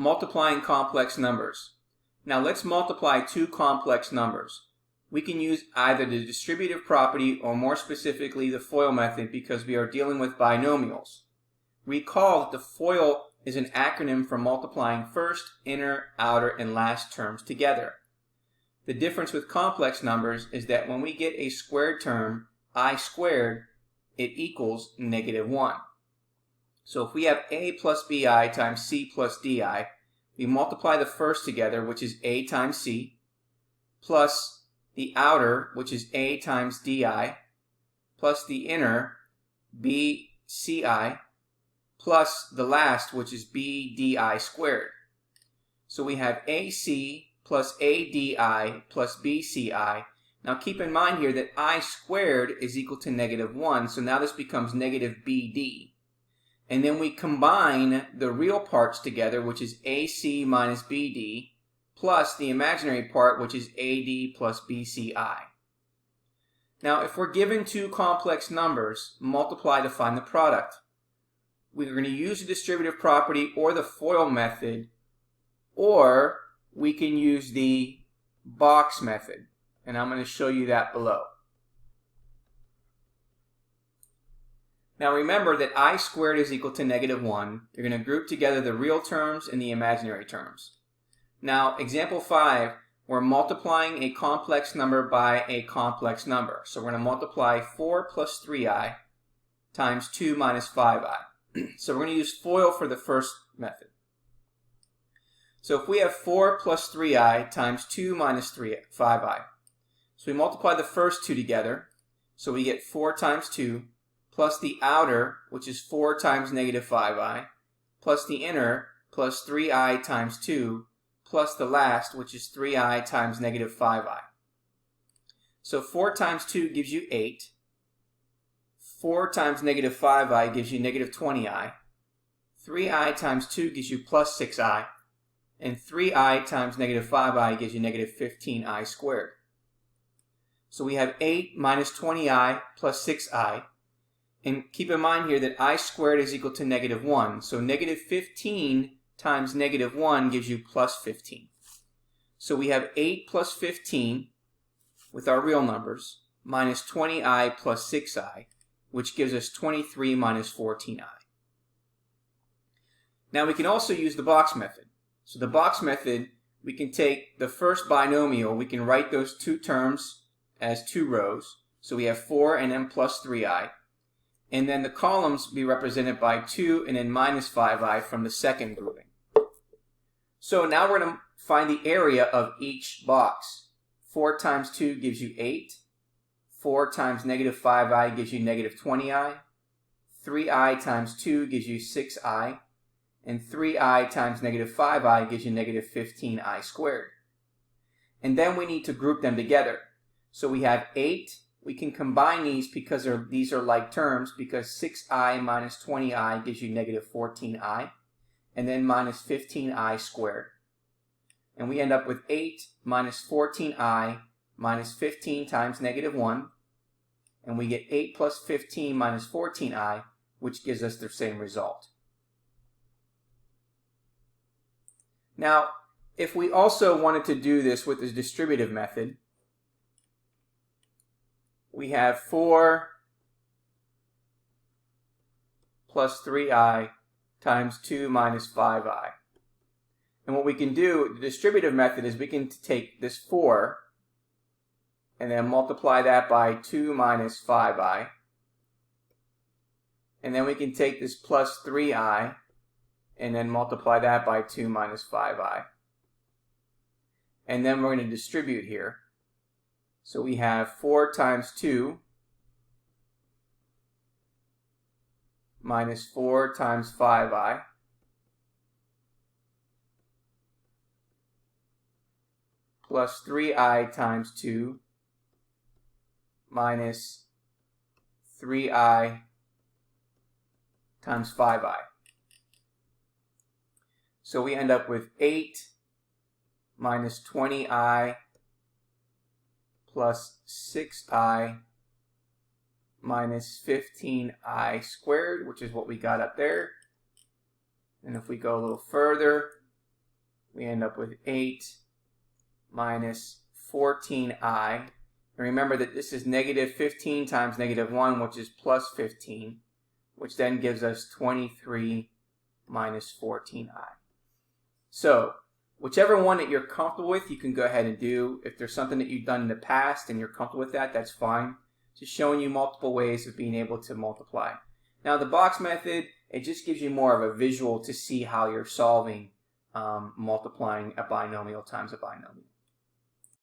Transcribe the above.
multiplying complex numbers. Now let's multiply two complex numbers. We can use either the distributive property or more specifically the FOIL method because we are dealing with binomials. Recall that the FOIL is an acronym for multiplying first, inner, outer, and last terms together. The difference with complex numbers is that when we get a squared term, I squared, it equals -1. So if we have a plus bi times c plus di, we multiply the first together, which is a times c, plus the outer, which is a times di, plus the inner, bci, plus the last, which is bdi squared. So we have ac plus adi plus bci. Now keep in mind here that I squared is equal to -1, so now this becomes negative bd. And then we combine the real parts together, which is AC minus BD, plus the imaginary part, which is AD plus BCI. Now, if we're given two complex numbers, multiply to find the product. We're going to use the distributive property or the FOIL method, or we can use the box method. And I'm going to show you that below. Now remember that I squared is equal to -1. You're going to group together the real terms and the imaginary terms. Now, example 5, we're multiplying a complex number by a complex number. So we're going to multiply 4 plus 3i times 2 minus 5i. So we're going to use FOIL for the first method. So if we have 4 plus 3i times 2 minus 5i. So we multiply the first two together. So we get 4 times 2. Plus the outer, which is 4 times -5i, plus the inner, plus 3i times 2, plus the last, which is 3i times -5i. So 4 times 2 gives you 8. 4 times -5i gives you -20i. 3i times 2 gives you plus 6i. And 3i times -5i gives you -15i squared. So we have 8 minus 20i plus 6i. And keep in mind here that I squared is equal to -1. So -15 times -1 gives you plus 15. So we have 8 plus 15 with our real numbers minus 20i plus 6i, which gives us 23 minus 14i. Now we can also use the box method. So the box method, we can take the first binomial, we can write those two terms as two rows. So we have 4 and then plus 3i. And then the columns be represented by 2 and then minus 5i from the second grouping. So now we're going to find the area of each box. 4 times 2 gives you 8. 4 times -5i gives you -20i. 3i times 2 gives you 6i. And 3i times -5i gives you -15i squared. And then we need to group them together. So we have 8. We can combine these because these are like terms, because 6i minus 20i gives you -14i, and then minus 15i squared. And we end up with 8 minus 14i minus 15 times -1, and we get 8 plus 15 minus 14i, which gives us the same result. Now, if we also wanted to do this with the distributive method, we have 4 plus 3i times 2 minus 5i. And what we can do, the distributive method, is we can take this 4 and then multiply that by 2 minus 5i. And then we can take this plus 3i and then multiply that by 2 minus 5i. And then we're going to distribute here. So we have 4 times 2 minus 4 times 5i plus 3i times 2 minus 3i times 5i. So we end up with 8 minus 20i plus 6i minus 15i squared, which is what we got up there. And if we go a little further, we end up with 8 minus 14i. And remember that this is negative 15 times negative 1, which is plus 15, which then gives us 23 minus 14i. So, whichever one that you're comfortable with, you can go ahead and do. If there's something that you've done in the past and you're comfortable with that, that's fine. Just showing you multiple ways of being able to multiply. Now, the box method, it just gives you more of a visual to see how you're solving multiplying a binomial times a binomial.